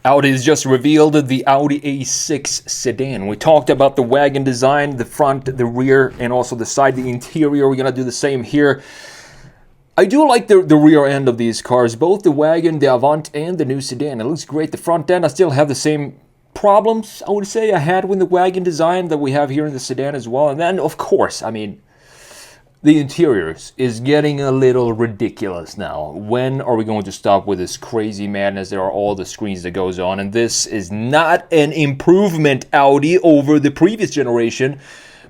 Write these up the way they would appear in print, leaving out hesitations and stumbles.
Audi has just revealed the Audi A6 sedan. We talked about the wagon design, the front, the rear, and also the side, the interior. We're going to do the same here. I do like the rear end of these cars, both the wagon, the Avant, and the new sedan. It looks great. The front end, I still have the same problems, I would say, I had with the wagon design that we have here in the sedan as well. And then, of course, I mean, the interiors is getting a little ridiculous now. When are we going to stop with this crazy madness? There are all the screens that goes on, and this is not an improvement, Audi, over the previous generation.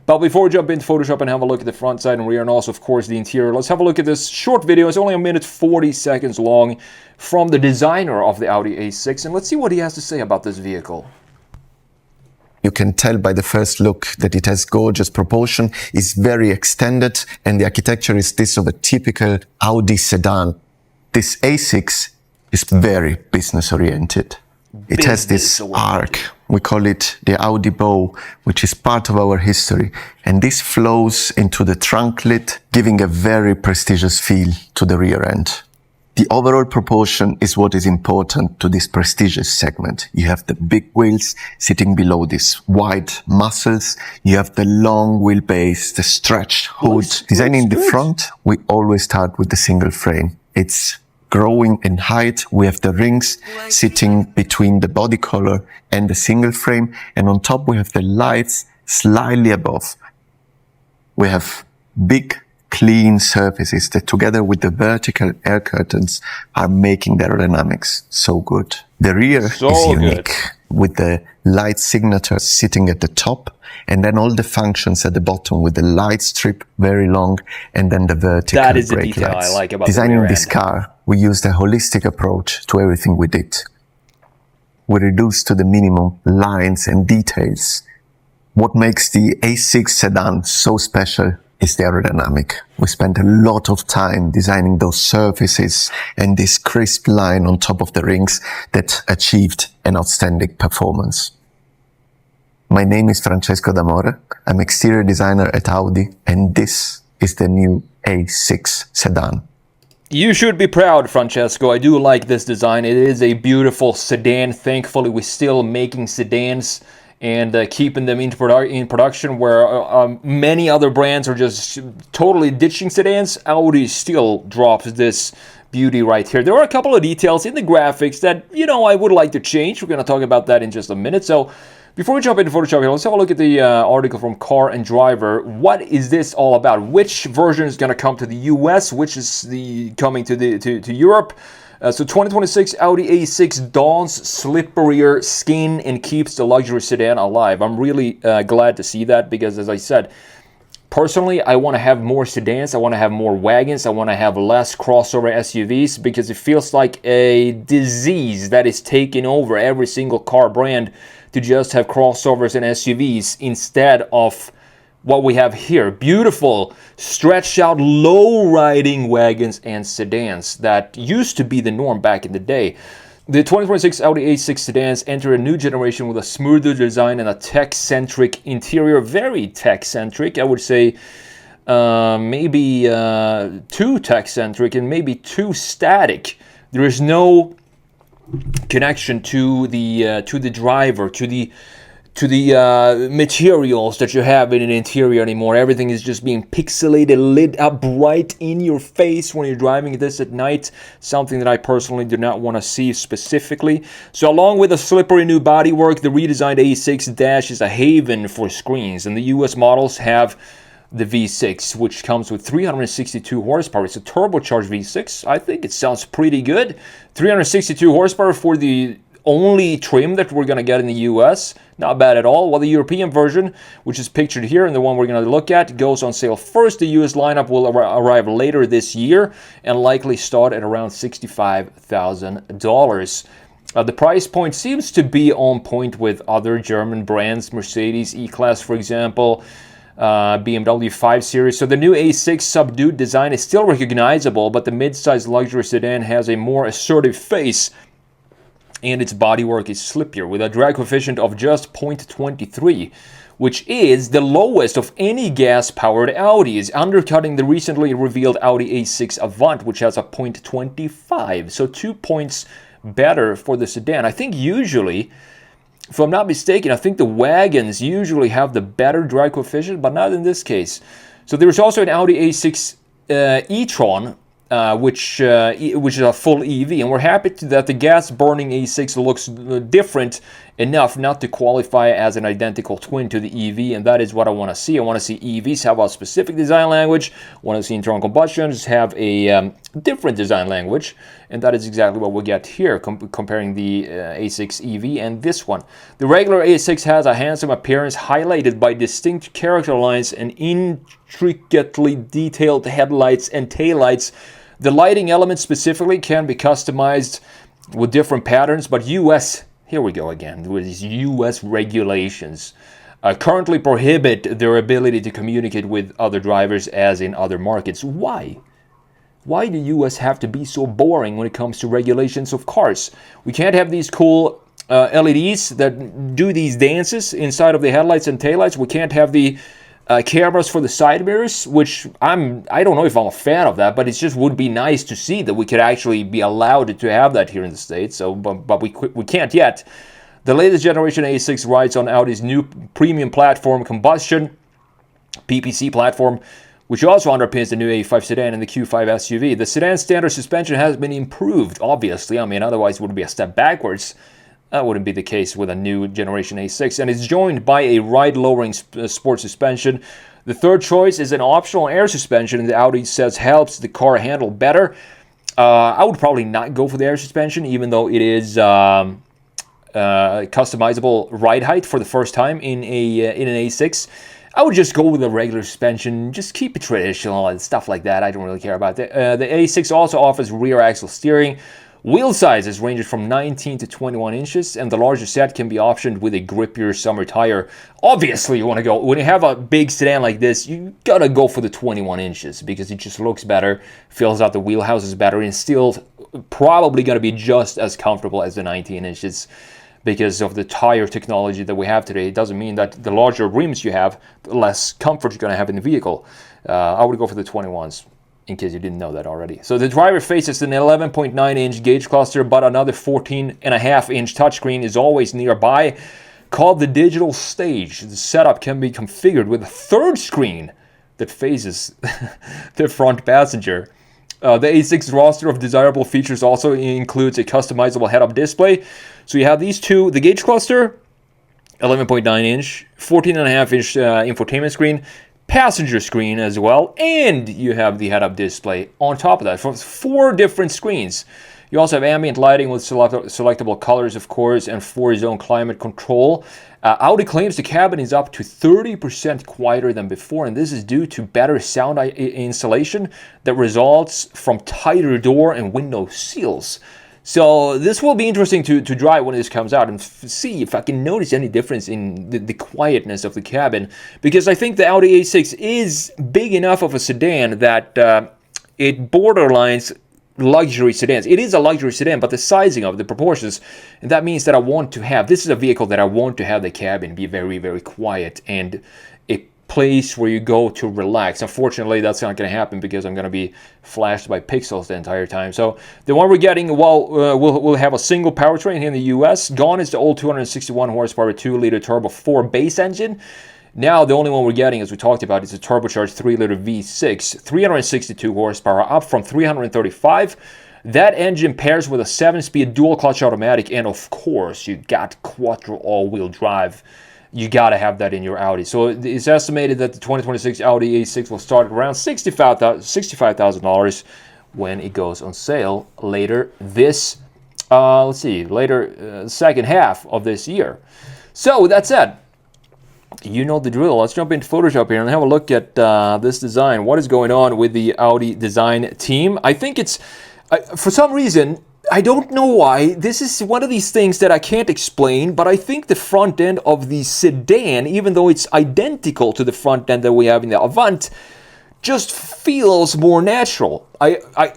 But before we jump into Photoshop and have a look at the front side and rear, and also, of course, the interior, let's have a look at this short video. It's only 1:40 long from the designer of the Audi A6, and let's see what he has to say about this vehicle. You can tell by the first look that it has gorgeous proportion, is very extended, and the architecture is this of a typical Audi sedan. This A6 is very business oriented. It has this arc, we call it the Audi bow, which is part of our history. And this flows into the trunk lid, giving a very prestigious feel to the rear end. The overall proportion is what is important to this prestigious segment. You have the big wheels sitting below these wide muscles. You have the long wheelbase, the stretched hood. Designing the front, we always start with the single frame. It's growing in height. We have the rings sitting between the body color and the single frame. And on top, we have the lights slightly above. We have big clean surfaces that together with the vertical air curtains are making the aerodynamics so good. The rear is unique with the light signature sitting at the top and then all the functions at the bottom with the light strip very long and then the vertical that is brake the detail lights. I like about Designing the this car, we used a holistic approach to everything we did. We reduced to the minimum lines and details. What makes the A6 sedan so special is the aerodynamic. We spent a lot of time designing those surfaces and this crisp line on top of the rings that achieved an outstanding performance. My name is Francesco D'Amore. I'm exterior designer at Audi, and this is the new A6 sedan. You should be proud, Francesco. I do like this design. It is a beautiful sedan. Thankfully, we're still making sedans and keeping them in production, where many other brands are just totally ditching sedans. Audi still drops this beauty right here. There are a couple of details in the graphics that, you know, I would like to change. We're going to talk about that in just a minute. So before we jump into Photoshop here, let's have a look at the article from Car and Driver. What is this all about? Which version is going to come to the US? Which is coming to Europe? So 2026 Audi A6 dons slipperier skin and keeps the luxury sedan alive. I'm really glad to see that because, as I said, personally, I want to have more sedans. I want to have more wagons. I want to have less crossover SUVs because it feels like a disease that is taking over every single car brand to just have crossovers and SUVs instead of what we have here. Beautiful, stretched out, low-riding wagons and sedans that used to be the norm back in the day. The 2026 Audi A6 sedans enter a new generation with a smoother design and a tech-centric interior. Very tech-centric, I would say. Maybe too tech-centric and maybe too static. There is no connection to the driver, to the materials that you have in an interior anymore. Everything is just being pixelated, lit up bright in your face when you're driving this at night. Something that I personally do not want to see specifically. So along with a slippery new bodywork, the redesigned A6 Dash is a haven for screens. And the US models have the V6, which comes with 362 horsepower. It's a turbocharged V6. I think it sounds pretty good. 362 horsepower for the only trim that we're going to get in the US. Not bad at all. While the European version, which is pictured here and the one we're going to look at, goes on sale first. The US lineup will arrive later this year and likely start at around $65,000. The price point seems to be on point with other German brands, Mercedes E-Class, for example, BMW 5 Series. So the new A6 subdued design is still recognizable, but the mid-size luxury sedan has a more assertive face and its bodywork is slippier with a drag coefficient of just 0.23, which is the lowest of any gas-powered Audis, undercutting the recently revealed Audi A6 Avant, which has a 0.25. So 2 points better for the sedan. I think usually, if I'm not mistaken, I think the wagons usually have the better drag coefficient, but not in this case. So there's also an Audi A6 e-tron, which is a full EV, and we're happy that the gas-burning A6 looks different enough not to qualify as an identical twin to the EV, and that is what I want to see. I want to see EVs have a specific design language. I want to see internal combustions have a different design language, and that is exactly what we get here, comparing the A6 EV and this one. The regular A6 has a handsome appearance highlighted by distinct character lines and intricately detailed headlights and taillights. The lighting elements specifically can be customized with different patterns, but here we go again, with these US regulations currently prohibit their ability to communicate with other drivers as in other markets. Why? Why do US have to be so boring when it comes to regulations of cars? We can't have these cool LEDs that do these dances inside of the headlights and taillights. We can't have the cameras for the side mirrors, which I don't know if I'm a fan of that, but it just would be nice to see that we could actually be allowed to have that here in the States. So, but we can't yet. The latest generation A6 rides on Audi's new premium platform combustion PPC platform, which also underpins the new A5 sedan and the Q5 SUV. The sedan standard suspension has been improved, obviously. I mean, otherwise it would be a step backwards. That wouldn't be the case with a new generation A6, and it's joined by a ride-lowering sport suspension. The third choice is an optional air suspension that Audi says helps the car handle better. I would probably not go for the air suspension, even though it is customizable ride height for the first time in an A6. I would just go with a regular suspension, just keep it traditional and stuff like that. I don't really care about that. The A6 also offers rear axle steering. Wheel sizes range from 19 to 21 inches, and the larger set can be optioned with a grippier summer tire. Obviously, you want to go, when you have a big sedan like this, you gotta go for the 21 inches because it just looks better, fills out the wheelhouses better, and still probably gonna be just as comfortable as the 19 inches. Because of the tire technology that we have today, it doesn't mean that the larger rims you have, the less comfort you're gonna have in the vehicle. I would go for the 21s. In case you didn't know that already. So the driver faces an 11.9-inch gauge cluster, but another 14.5-inch touchscreen is always nearby, called the digital stage. The setup can be configured with a third screen that faces the front passenger. The A6 roster of desirable features also includes a customizable head-up display. So you have these two, the gauge cluster, 11.9-inch, 14.5-inch infotainment screen, passenger screen as well, and you have the head-up display on top of that for 4 different screens. You also have ambient lighting with selectable colors, of course, and 4-zone climate control. Audi claims the cabin is up to 30% quieter than before, and this is due to better sound insulation that results from tighter door and window seals. So this will be interesting to drive when this comes out and see if I can notice any difference in the quietness of the cabin, because I think the Audi A6 is big enough of a sedan that it borderlines luxury sedans. It is a luxury sedan, but the sizing of the proportions, and that means that this is a vehicle that I want to have the cabin be very, very quiet and a place where you go to relax. Unfortunately, that's not going to happen because I'm going to be flashed by pixels the entire time. So the one we're getting, we'll have a single powertrain here in the US. Gone is the old 261 horsepower 2-liter turbo 4 base engine. Now the only one we're getting, as we talked about, is a turbocharged 3-liter V6, 362 horsepower, up from 335. That engine pairs with a 7-speed dual-clutch automatic, and of course, you got quattro all-wheel drive. You gotta have that in your Audi. So it's estimated that the 2026 Audi A6 will start at around $65,000 when it goes on sale later this, second half of this year. So with that said, you know the drill. Let's jump into Photoshop here and have a look at this design. What is going on with the Audi design team? I think it's, for some reason, I don't know why, this is one of these things that I can't explain, but I think the front end of the sedan, even though it's identical to the front end that we have in the Avant, just feels more natural. I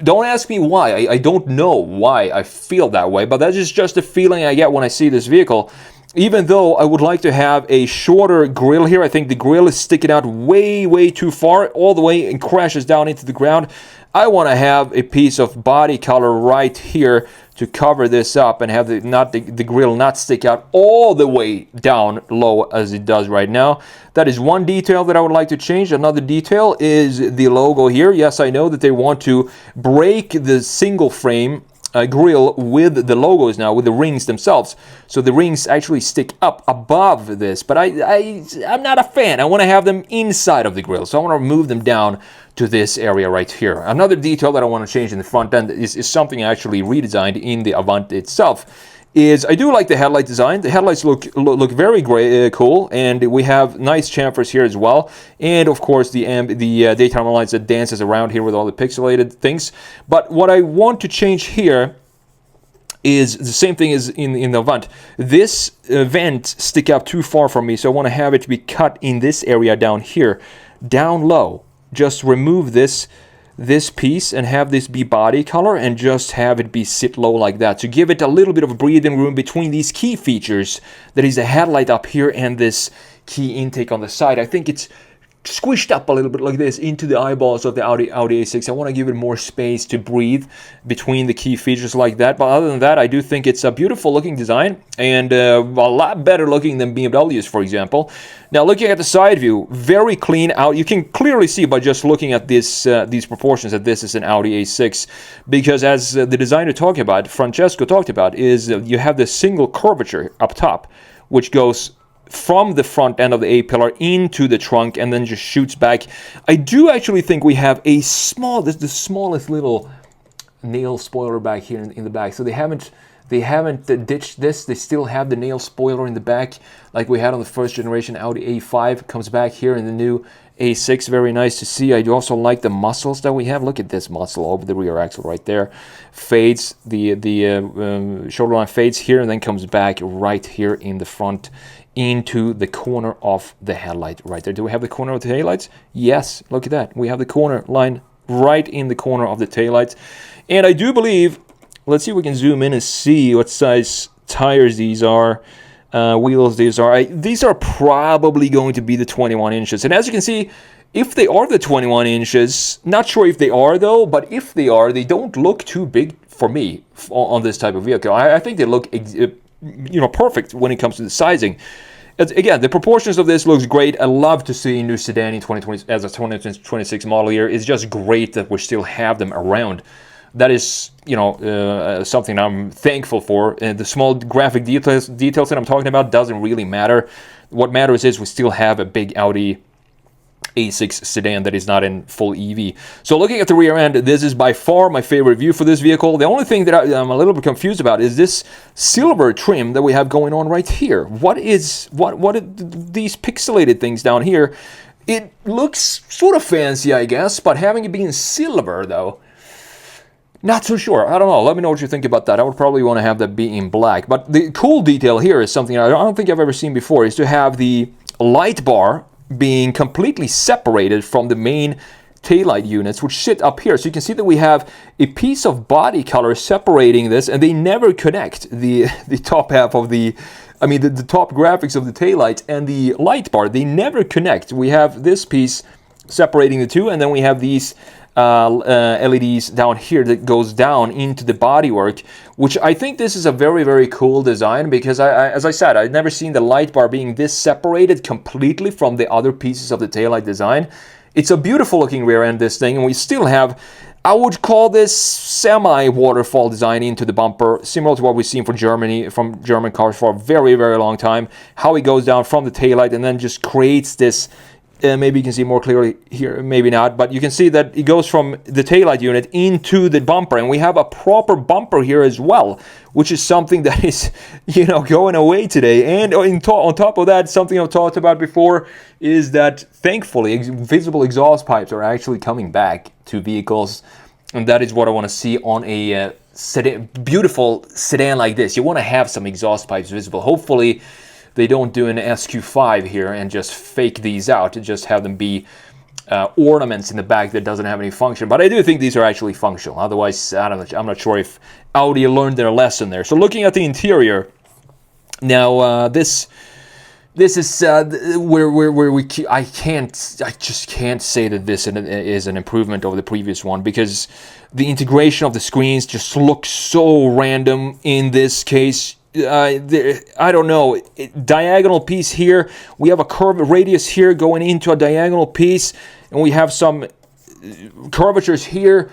don't ask me why. I don't know why I feel that way, but that is just the feeling I get when I see this vehicle. even though I would like to have a shorter grille here. I think the grille is sticking out way too far, all the way, and crashes down into the ground. I want to have a piece of body color right here to cover this up and have the grille not stick out all the way down low as it does right now. That is one detail that I would like to change. Another detail is the logo here. Yes, I know that they want to break the single frame grille with the logos now, with the rings themselves. So the rings actually stick up above this, but I'm not a fan. I want to have them inside of the grille, so I want to move them down to this area right here. Another detail that I want to change in the front end is something I actually redesigned in the Avant itself. Is I do like the headlight design. The headlights look very great, cool, and we have nice chamfers here as well, and of course the daytime lights that dances around here with all the pixelated things. But what I want to change here is the same thing as in the Avant. This vent stick out too far from me, so I want to have it to be cut in this area down here, down low. Just remove this piece and have this be body color and just have it be sit low like that to give it a little bit of breathing room between these key features that is a headlight up here and this key intake on the side. I think it's squished up a little bit like this into the eyeballs of the Audi A6. I want to give it more space to breathe between the key features like that. But other than that, I do think it's a beautiful looking design and a lot better looking than BMW's, for example. Now, looking at the side view, very clean out. You can clearly see by just looking at this these proportions that this is an Audi A6, because as the designer talked about, Francesco talked about, is you have this single curvature up top, which goes from the front end of the A-pillar into the trunk and then just shoots back. I do actually think we have the smallest little nail spoiler back here in the back. So they haven't ditched this. They still have the nail spoiler in the back like we had on the first generation Audi A5. Comes back here in the new A6. Very nice to see. I do also like the muscles that we have. Look at this muscle over the rear axle right there. Fades, the shoulder line fades here and then comes back right here in the front into the corner of the headlight right there. Do we have the corner of the taillights? Yes, look at that. We have the corner line right in the corner of the taillights. And I do believe, let's see if we can zoom in and see what size tires these are, wheels these are. These are probably going to be the 21 inches. And as you can see, if they are the 21 inches, not sure if they are though, but if they are, they don't look too big for me on this type of vehicle. I think they look perfect when it comes to the sizing. Again, the proportions of this looks great. I love to see a new sedan in 2020 as a 2026 model year. It's just great that we still have them around. That is, something I'm thankful for. And the small graphic details that I'm talking about doesn't really matter. What matters is we still have a big Audi A6 sedan that is not in full EV. So looking at the rear end, this is by far my favorite view for this vehicle. The only thing that I'm a little bit confused about is this silver trim that we have going on right here. What are these pixelated things down here? It looks sort of fancy, I guess, but having it be in silver though, not so sure. I don't know. Let me know what you think about that. I would probably want to have that be in black. But the cool detail here is something I don't think I've ever seen before, is to have the light bar being completely separated from the main taillight units, which sit up here. So you can see that we have a piece of body color separating this, and they never connect the top half of the top graphics of the taillight and the light bar. They never connect. We have this piece separating the two, and then we have these LEDs down here that goes down into the bodywork, which I think this is a very, very cool design, because as I said, I've never seen the light bar being this separated completely from the other pieces of the taillight design. It's a beautiful looking rear end, this thing, and we still have, I would call this semi-waterfall design into the bumper, similar to what we've seen from German cars for a very, very long time. How it goes down from the taillight and then just creates this. Maybe you can see more clearly here, maybe not, but you can see that it goes from the taillight unit into the bumper, and we have a proper bumper here as well, which is something that is, going away today. And on top of that, something I've talked about before is that thankfully visible exhaust pipes are actually coming back to vehicles, and that is what I want to see on a beautiful sedan like this. You want to have some exhaust pipes visible. Hopefully they don't do an SQ5 here and just fake these out and just have them be ornaments in the back that doesn't have any function. But I do think these are actually functional. Otherwise, I'm not sure if Audi learned their lesson there. So looking at the interior, Now this is where I just can't say that this is an improvement over the previous one, because the integration of the screens just looks so random in this case. I don't know, diagonal piece here, we have a curved radius here going into a diagonal piece, and we have some curvatures here.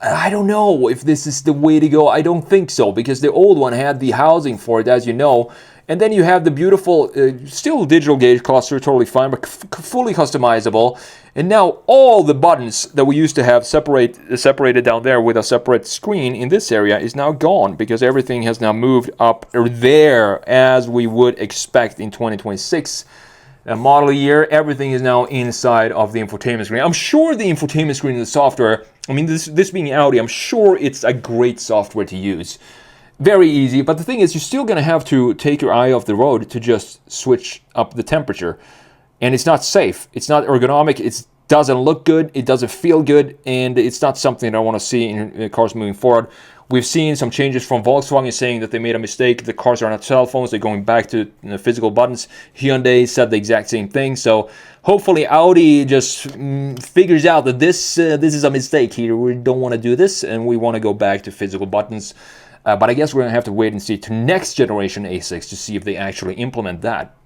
I don't know if this is the way to go. I don't think so, because the old one had the housing for it, as you know. And then you have the beautiful, still digital gauge cluster, totally fine, but fully customizable. And now all the buttons that we used to have separated down there with a separate screen in this area is now gone, because everything has now moved up there, as we would expect in 2026. Model year, everything is now inside of the infotainment screen. I'm sure the infotainment screen and the software, I mean, this being Audi, I'm sure it's a great software to use. Very easy, but the thing is, you're still going to have to take your eye off the road to just switch up the temperature. And it's not safe, it's not ergonomic, it doesn't look good, it doesn't feel good, and it's not something I want to see in cars moving forward. We've seen some changes from Volkswagen saying that they made a mistake. The cars are not cell phones. They're going back to physical buttons. Hyundai said the exact same thing. So hopefully Audi just figures out that this is a mistake here. We don't want to do this, and we want to go back to physical buttons. But I guess we're going to have to wait and see to next generation A6 to see if they actually implement that.